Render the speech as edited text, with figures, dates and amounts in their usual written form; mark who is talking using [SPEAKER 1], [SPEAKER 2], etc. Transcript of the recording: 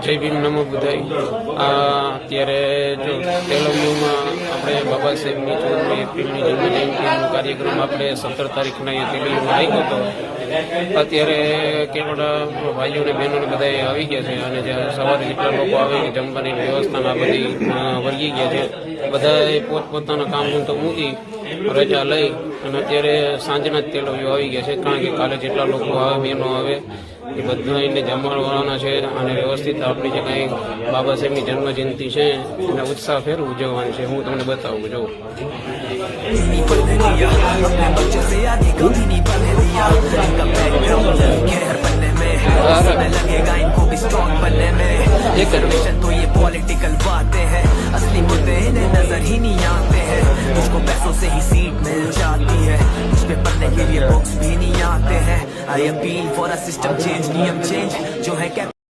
[SPEAKER 1] જય ભીમ નમો બુધાય. અત્યારે જો તેલંગમાં આપણે બાબા સાહેબની 14 એપ્રિલની જન્મજયંતિનો કાર્યક્રમ આપણે 17 તારીખના તેલંગમાં રાખ્યો હતો. અત્યારે કેવડા ભાઈઓ અને બહેનોને બધા આવી ગયા છે અને જ્યાં સવારે જેટલા લોકો આવે કે જમવાની વ્યવસ્થાના બધી વર્ગી ગયા છે. બધાએ પોતપોતાના કામ તો મૂકી રજા લઈ અને અત્યારે સાંજના જ તેલવીઓ આવી ગયા છે. કારણ કે કાલે જેટલા લોકો આવે બહેનો આવે એ બધા એને જમાડવાના છે અને વ્યવસ્થિત આપણી જે કંઈ બાબા સાહેબની જન્મજયંતિ છે એને ઉત્સાહભેર ઉજવવાની છે. હું તમને બતાવું છું.
[SPEAKER 2] तो ये पॉलिटिकल बातें हैं, असली मुद्दे इन्हें नजर ही नहीं आते हैं. मुझको पैसों से ही सीट मिल जाती है, मुझ पे पढ़ने के लिए बुक्स भी नहीं आते हैं. I appeal for a system change, नियम चेंज जो है क्या